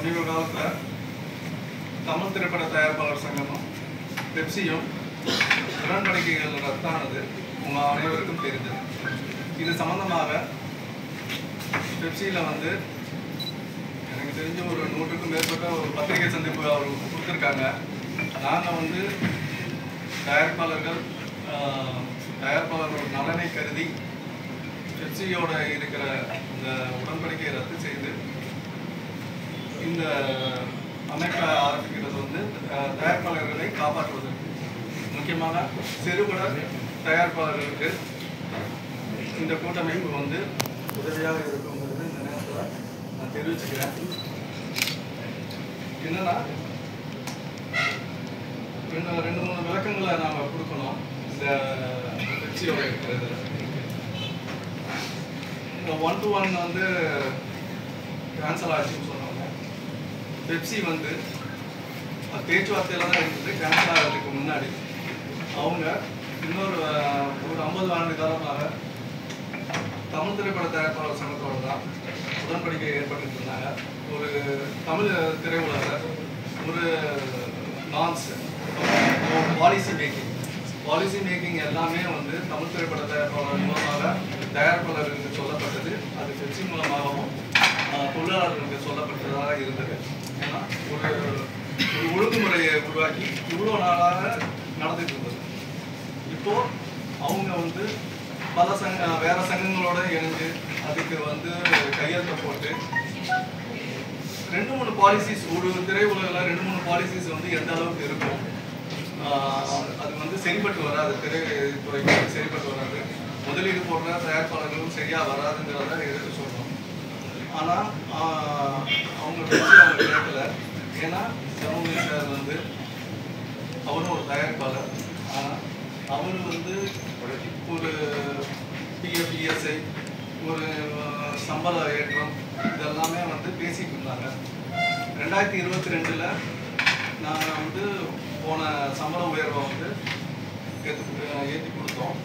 சமீப காலத்தில் தமிழ் திரைப்பட தயாரிப்பாளர் சங்கமும் பெப்சியும் உடன்படிக்கைகள் ரத்தானது உங்கள் அனைவருக்கும் தெரிஞ்சது. இது சம்பந்தமாக பெப்சியில் வந்து எனக்கு தெரிஞ்ச ஒரு 100க்கும் மேற்பட்ட ஒரு பத்திரிகை சந்திப்பு அவர் கொடுத்துருக்காங்க. நாங்கள் வந்து தயாரிப்பாளர்கள் நலனை கருதி பெப்சியோட இருக்கிற இந்த உடன்படிக்கையை ரத்து செய்து இந்த அமைப்பை ஆரம்பிக்கிறது வந்து தயாரிப்பாளர்களை காப்பாற்றுவது, முக்கியமாக சிறுபட தயாரிப்பாளர்களுக்கு இந்த கூட்டமைப்பு வந்து உதவியாக இருக்குங்கிறது இந்த நேரத்தில் நான் தெரிவிச்சுக்கிறேன். என்னன்னா, ரெண்டு மூணு விளக்கங்களை நாம் கொடுக்கணும். இந்த பெப்சியோட இருக்கிறது 1-to-1 வந்து கேன்சல் ஆச்சுன்னு சொன்னாங்க. பெப்சி வந்து பேச்சுவார்த்தையில் தான் இருந்தது. கேன்சல் ஆகிறதுக்கு முன்னாடி அவங்க இன்னொரு ஒரு 50 ஆண்டு காலமாக தமிழ் திரைப்பட தயாரிப்பாளர் சங்கத்தோடு தான் உடன்படிக்கை ஏற்பட்டு இருந்தாங்க. ஒரு தமிழ் திரையுலகில் ஒரு நான்ஸ் பாலிசி மேக்கிங் எல்லாமே வந்து தமிழ் திரைப்பட தயாரிப்பாளர் மூலமாக தயாரிப்பாளர்களுக்கு சொல்லப்பட்டது. அது பெப்சி மூலமாகவும் தொழிலாளர்களுக்கு சொல்லப்பட்டதாக இருந்தது. ஏன்னா ஒரு ஒழுங்குமுறையை உருவாக்கி இவ்வளோ நாளாக நடந்துட்டு இருந்தது. இப்போ அவங்க வந்து பல வேற சங்கங்களோட இணைஞ்சு அதுக்கு வந்து கையெழுத்த போட்டு 2-3 பாலிசிஸ், ஒரு திரையுலகில் 2-3 பாலிசிஸ் வந்து எந்த அளவுக்கு இருக்கும், அது வந்து சரிப்பட்டு வராது, திரைத்துறைக்கு சரிப்பட்டு வராது, முதலீடு போடுற தயாரிப்பாளர்களும் சரியாக வராதுங்கிறத எடுத்து சொல்லணும். ஆனால் அவங்க கேட்கல. ஏன்னா சமூக சார் வந்து அவரும் ஒரு தயாரிப்பாளர். ஆனால் அவர் வந்து ஒரு பிஎஃப், இஎஸ்ஐ, ஒரு சம்பள ஏற்றம் இதெல்லாமே வந்து பேசிட்டு இருந்தாங்க. 2022 நாங்கள் வந்து போன சம்பள உயர்வை வந்து ஏற்றி கொடுத்தோம்.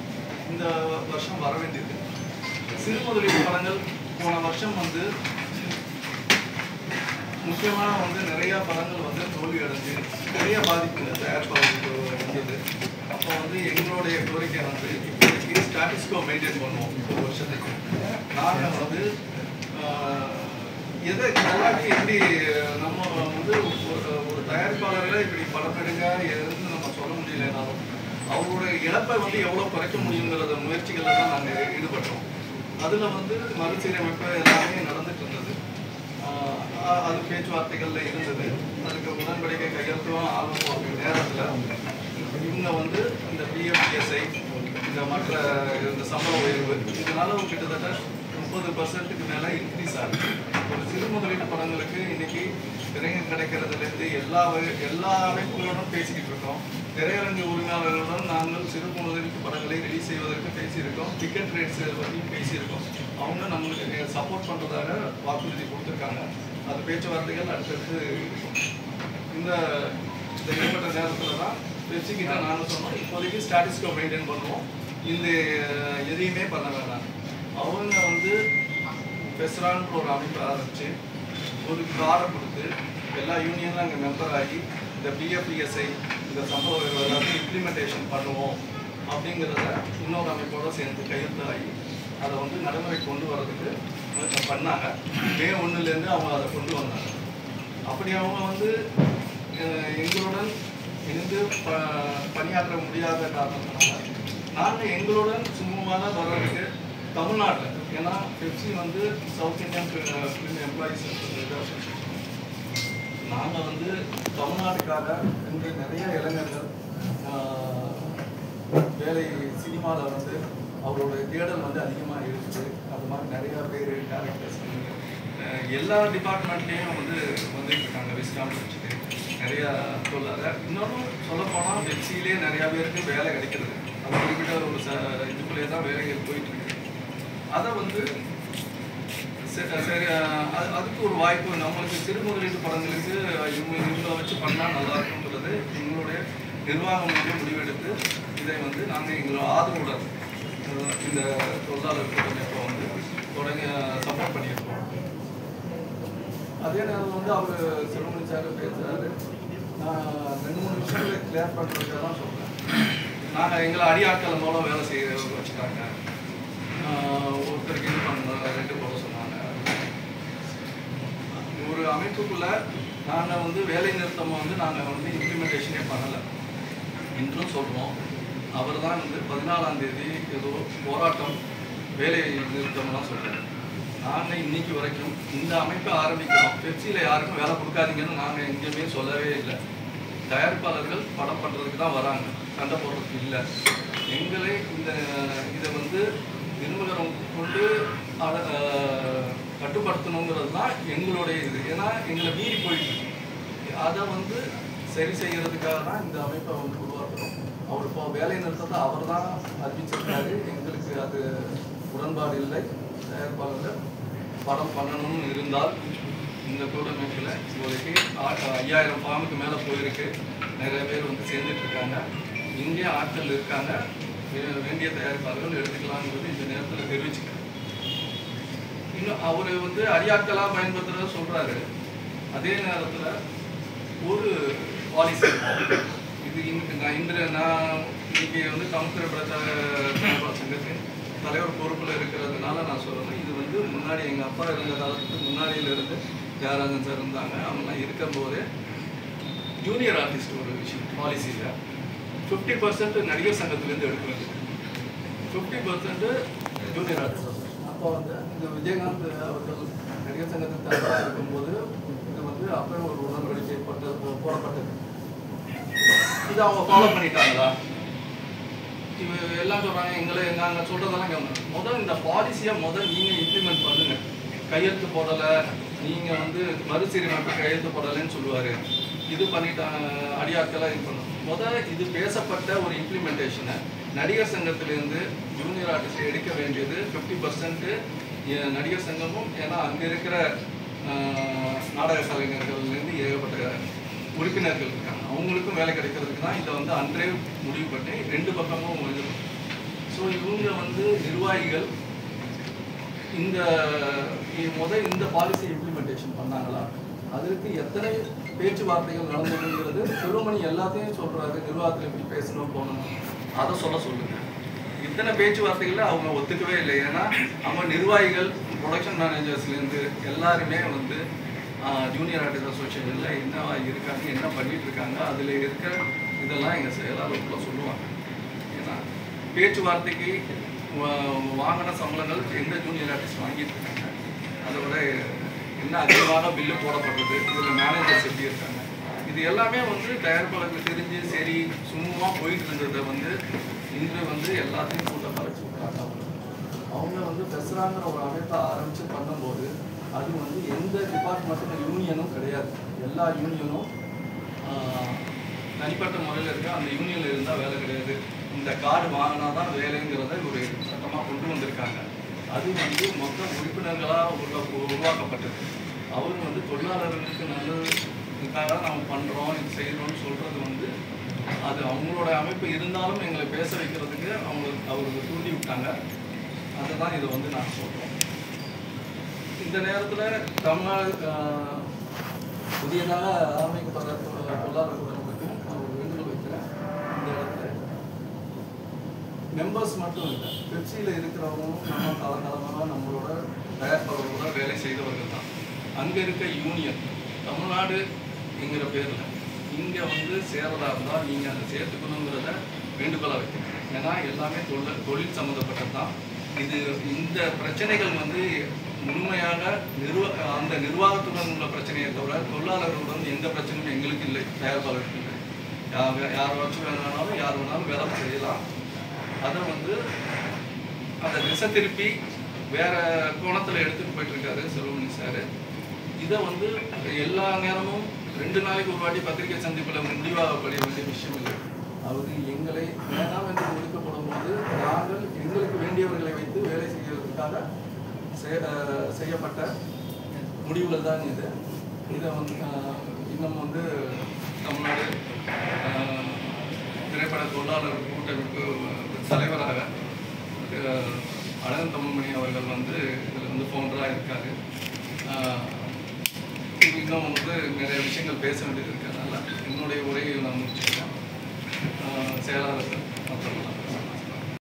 இந்த வருஷம் வர வேண்டியது. சிறு முதலீடு படங்கள் போன வருஷம் வந்து முக்கியமாக வந்து நிறையா படங்கள் வந்து தோல்வி அடைஞ்சு நிறைய பாதிப்பு தயாரிப்பாளர்களுக்கு வந்தது. அப்போ வந்து எங்களுடைய கோரிக்கை வந்து இப்போதைக்கு ஸ்டாட்டிஸ்கோ மெயின்டைன் பண்ணுவோம். ஒரு வருஷத்துக்கு நாங்கள் வந்து எப்படி நம்ம வந்து ஒரு தயாரிப்பாளர்களை இப்படி படம் எடுங்க எதுன்னு நம்ம சொல்ல முடியலனாலும் அவருடைய இழப்பை வந்து எவ்வளோ குறைக்க முடியுங்கிறத முயற்சிகளில் தான் நாங்கள் ஈடுபட்டோம். அதில் வந்து மறுசீரமைப்பு எல்லாமே நடந்துட்டு இருந்தது. அது பேச்சுவார்த்தைகளில் இருந்தது. அதுக்கு உடன்படிக்கை கையெழுத்தும் ஆகும் நேரத்தில் இவங்க வந்து இந்த பிஎஃப்இஎஸ்ஐ, இந்த மற்ற இந்த சம்பள உயர்வு இதனால கிட்டத்தட்ட 30% மேலே இன்க்ரீஸ் ஆகுது. ஒரு சிறு முதலீட்டு படங்களுக்கு இன்னைக்கு திரையரங்கு கிடைக்கிறதுலேருந்து எல்லா அமைப்புகளுடன் பேசிக்கிட்டு இருக்கோம். திரையரங்கு உரிமையாளர்களுடன் நாங்கள் சிறு முதலீட்டு படங்களை ரிலீஸ் செய்வதற்கு பேசியிருக்கோம். டிக்கெட் ரேட்ஸ் பற்றியும் பேசியிருக்கோம். அவங்க நம்மளுக்கு சப்போர்ட் பண்ணுறதாக வாக்குறுதி கொடுத்துருக்காங்க. அது பேச்சுவார்த்தைகள் அடுத்தடுத்து இந்த இடைப்பட்ட நேரத்தில் தான் பெப்சிக்கிட்ட நாங்கள் சொன்னோம், இப்போதைக்கு ஸ்டாட்டிஸ்கோ மெயின்டைன் பண்ணுவோம், இந்த எதையுமே பண்ண வேண்டாம். அவங்க வந்து பெஸ்ரான்ற ஒரு அமைப்பு ஆரம்பித்து ஒரு காரை கொடுத்து எல்லா யூனியனும் அங்கே மெம்பர் ஆகி இந்த பிஎஃப்இஎஸ்ஐ இந்த சம்பள உயர்வு எல்லாத்தையும் இம்ப்ளிமெண்டேஷன் பண்ணுவோம் அப்படிங்கிறத இன்னொரு அமைப்போடு சேர்ந்து கையெழுத்து ஆகி அதை வந்து நடைமுறை கொண்டு வர்றதுக்கு பண்ணாங்க. மே 1 அவங்க அதை கொண்டு வந்தாங்க. அப்படி அவங்க வந்து எங்களுடன் இணைந்து பணியாற்ற முடியாத காரணத்தினால நாங்கள் எங்களுடன் சுமூகமாக வர்றதுக்கு தமிழ்நாட்டில், ஏன்னா பெப்சி வந்து south Indian film employees association, நாங்கள் வந்து தமிழ்நாட்டுக்காக இங்கே நிறைய இளைஞர்கள் வேலை சினிமாவில் வந்து அவருடைய தேடல் வந்து அதிகமாக இருக்குது. அது மாதிரி நிறையா பேர் டேரக்டர்ஸ் எல்லா டிபார்ட்மெண்ட்லேயும் வந்துட்டு இருக்காங்க. விஸ்காம் வச்சுட்டு நிறையா இன்னொன்று சொல்லப்போனால் பெப்சியிலே நிறையா பேருக்கு வேலை கிடைக்கிறது. அது குறிப்பிட்ட ஒரு இதுக்குள்ளே தான் வேலைகள் போயிட்டுருக்கு. அதை வந்து சரி அதுக்கு ஒரு வாய்ப்பு நம்மளுக்கு சிறு முதலீட்டு படங்களுக்கு இவங்களை வச்சு பண்ணால் நல்லாயிருக்குன்றது எங்களுடைய நிர்வாகம் வந்து முடிவெடுத்து இதை வந்து நாங்கள் எங்களோட ஆதரவுடன் இந்த தொழிலாளர் கூட்டமைப்பை வந்து தொடங்கி சப்போர்ட் பண்ணியிருக்கோம். அதே நேரம் வந்து அவர் செல்வமணி சார் பேசுகிறாரு. நான் 2-3 விஷயங்களை கிளியர் பண்ணுறதுக்காக தான் சொல்கிறேன். நாங்கள் எங்களை அடியாட்கள் மூலம் வேலை செய்ய வச்சுட்டாங்க. ஒருத்தருக்கு இது பண்ண 2 போட சொன்னாங்க. ஒரு அமைப்புக்குள்ளே நாங்கள் வந்து வேலை நிறுத்தமாக வந்து நாங்கள் வந்து இம்ப்ளிமெண்டேஷனே பண்ணலை. இன்றும் சொல்கிறோம். அவர் தான் வந்து 14ஆம் தேதி ஏதோ போராட்டம் வேலை நிறுத்தம்லாம் சொல்கிறார். நாங்கள் இன்னைக்கு வரைக்கும் இந்த அமைப்பை ஆரம்பிக்கிறோம், பெப்சியில் யாருக்கும் வேலை கொடுக்காதீங்கன்னு நாங்கள் எங்கேயுமே சொல்லவே இல்லை. தயாரிப்பாளர்கள் படம் பண்ணுறதுக்கு தான் வராங்க, சண்டை போடுறதுக்கு இல்லை. எங்களே இதை வந்து நிர்மகரம் கொண்டு கட்டுப்படுத்தணுங்கிறது தான் எங்களுடைய இது. ஏன்னா எங்களை மீறி போயிட்டு அதை வந்து சரி செய்கிறதுக்காக தான் இந்த அமைப்பை வந்து உருவாக்குறோம். அவர் இப்போ வேலை நிறுத்தத்தை அவர் தான் அறிவிச்சிருக்காரு. எங்களுக்கு அது உடன்பாடு இல்லை. தயாரிப்பாளர்கள் படம் பண்ணணும்னு இருந்தால் இந்த கூட்டமைப்பில் இப்போதைக்கு 5000 ஃபார்முக்கு மேலே போயிருக்கு. நிறைய பேர் வந்து சேர்ந்துட்டுருக்காங்க. இங்கே ஆட்கள் இருக்காங்க. வேண்டிய தயாரிப்பாளர்கள் எடுத்துக்கலாங்கிறது இந்த நேரத்தில் தெரிவிச்சுக்கிறேன். இன்னும் அவர் வந்து அடியாட்களாக பயன்படுத்துகிறத சொல்கிறாரு. அதே நேரத்தில் ஒரு பாலிசி இது இன்று நான் இன்னைக்கு வந்து தமிழ் திரைப்பட சங்கத்தின் தலைவர் பொறுப்பில் இருக்கிறதுனால நான் சொல்கிறேன். இது வந்து முன்னாடி எங்கள் அப்பா இருந்த காலத்துக்கு முன்னாடியிலிருந்து தியாகராஜன் சார் இருந்தாங்க. அவங்களாம் இருக்கும்போதே ஜூனியர் ஆர்டிஸ்ட் ஒரு விஷயம் பாலிசியில் 50% நடிகர் சங்கத்திலேருந்து எடுக்கிறது, 50% ஜூனியர் ஆர்டிஸ்ட். அப்போ வந்து இந்த விஜயகாந்த் அவர்கள் நடிகர் சங்கத்தின் தலைவராக இருக்கும்போது இது வந்து அப்போ ஒரு உடன்படிக்கை போடப்பட்டது. இது அவங்க ஃபாலோ பண்ணிட்டாங்களா? எல்லாம் சொல்கிறாங்க. எங்களை நாங்கள் சொல்கிறதெல்லாம் முதல் இந்த பாலிசியை நீங்கள் இம்ப்ளிமெண்ட் பண்ணுங்கள். கையெழுத்து போடலை, நீங்கள் வந்து மறுசீரமைப்பு கையெழுத்து போடலைன்னு சொல்லுவார். இது பண்ணிட்டாங்க, அடியாட்களாக இது பண்ணணும். இது பேசப்பட்ட ஒரு இம்ப்ளிமெண்டேஷனை நடிகர் சங்கத்திலேருந்து ஜூனியர் ஆர்டிஸ்ட் எடுக்க வேண்டியது 50% நடிகர் சங்கமும். ஏன்னா அங்கே இருக்கிற நாடக கலைஞர்கள்லேருந்து ஏகப்பட்ட உறுப்பினர்கள் இருக்காங்க. அவங்களுக்கும் வேலை கிடைக்கிறதுக்கு தான் இதை வந்து அன்றே முடிவு பண்ணி 2 பக்கமும் இது. ஸோ இவங்க வந்து நிர்வாகிகள் இந்த பாலிசி இம்ப்ளிமெண்டேஷன் பண்ணாங்களா? அதற்கு எத்தனை பேச்சுவார்த்தைகள் நடந்ததுங்கிறது செல்வமணி எல்லாத்தையும் சொல்கிறாரு. நிர்வாகத்தில் எப்படி பேசணும் போகணும் அதை சொல்லுங்க. இத்தனை பேச்சுவார்த்தைகளில் அவங்க ஒத்துக்கவே இல்லை. ஏன்னா அவங்க நிர்வாகிகள் ப்ரொடக்ஷன் மேனேஜர்ஸ்லேருந்து எல்லாருமே வந்து ஜூனியர் ஆர்டிஸ்ட் அசோசியேஷனில் என்ன இருக்காங்க, என்ன பண்ணிட்டு இருக்காங்க, அதில் இருக்கிற இதெல்லாம் எங்கள் செயலாளர்களுக்குள்ள சொல்லுவாங்க. ஏன்னா பேச்சுவார்த்தைக்கு வாங்கின சம்பளங்கள் எந்த ஜூனியர் ஆர்டிஸ்ட் வாங்கிட்டு இருக்காங்க, அதோட என்ன அதிகமாக பில்லு போடப்படுறது, இதில் மேனேஜர்ஸ் எப்படி இருக்காங்க, இது எல்லாமே வந்து தயாரிப்பாளர்களுக்கு தெரிஞ்சு சரி சும்மா போயிட்டு இருந்ததை வந்து இன்று வந்து எல்லாத்தையும் கூட்ட கலைச்சி விட்டாங்க. அவங்க வந்து பெஸ்ராங்கிற ஒரு அமைப்பை ஆரம்பித்து பண்ணும்போது அது வந்து எந்த டிபார்ட்மெண்ட்டும் யூனியனும் கிடையாது. எல்லா யூனியனும் தனிப்பட்ட முறையில் இருக்க அந்த யூனியனில் இருந்தால் வேலை கிடையாது. இந்த கார்டு வாங்கினா தான் வேலைங்கிறத ஒரு சட்டமாக கொண்டு வந்திருக்காங்க. அது வந்து மொத்த உறுப்பினர்களாக உருவாக்கப்பட்டது. அவர் வந்து தொழிலாளர்களுக்கு நல்லதுக்காக நம்ம பண்ணுறோம், இது செய்கிறோம்னு சொல்கிறது வந்து அது அவங்களோட அமைப்பு இருந்தாலும் எங்களை பேச வைக்கிறதுக்கு அவருக்கு தூண்டி விட்டாங்க. அதை தான் இதை வந்து நான் சொல்கிறோம். இந்த நேரத்தில் தமிழ்நாடு புதியதாக அமைக்கப்படுற பொருளாதார குடும்பத்துக்கு நான் ஒரு வேண்டுகோள் வைக்கிறேன். இந்த இடத்துல மெம்பர்ஸ் மட்டும் இல்லை, பெப்சியில் இருக்கிறவங்களும் நம்ம காலகாலமாக நம்மளோட தயாரிப்பாளர்களோட வேலை செய்தவர்கள் தான். அங்கே இருக்க யூனியன் தமிழ்நாடுங்கிற பேரில் இங்கே வந்து சேரதா இருந்தால் நீங்கள் அதை சேர்த்துக்கணுங்கிறத வேண்டுகோளாக வைக்கிறேன். ஏன்னா எல்லாமே தொழில் சம்மந்தப்பட்டது தான். இந்த பிரச்சனைகள் வந்து முழுமையாக அந்த நிர்வாகத்துடன் உள்ள பிரச்சனையை தவிர தொழிலாளர்களுடன் எந்த பிரச்சனையும் எங்களுக்கு இல்லை, தயாரிப்பாளர்களுக்கு இல்லை. யார் வச்சு வேணாலும் யார் வேணாலும் வேலை செய்யலாம். அதை வந்து அதை திசை திருப்பி வேறு கோணத்தில் எடுத்துகிட்டு போயிட்டுருக்காரு செல்வமணி சார். இதை வந்து எல்லா நேரமும் 2 நாளைக்கு ஒரு வாட்டி பத்திரிகை சந்திப்பில் முடிவாகப்பட வேண்டிய விஷயம் இல்லை. அவர் எங்களை வேணாம் என்று ஒதுக்கப்படும் போது நாங்கள் எங்களுக்கு வேண்டியவர்களை வைத்து வேலை செய்வதற்காக செய்யப்பட்ட முடிவுகள் தான் இது. இதை வந்து இன்னும் வந்து தமிழ்நாடு திரைப்பட தொழிலாளர் கூட்டமைப்பு தலைவராக அழகன் தமிழ்மணி அவர்கள் வந்து இதில் வந்து ஃபவுண்டராக இருக்கார். இன்னும் வந்து நிறைய விஷயங்கள் பேச வேண்டியது இருக்கிறதுனால என்னுடைய உரையை நான் முடிச்சுக்கிறேன். செயலாளர்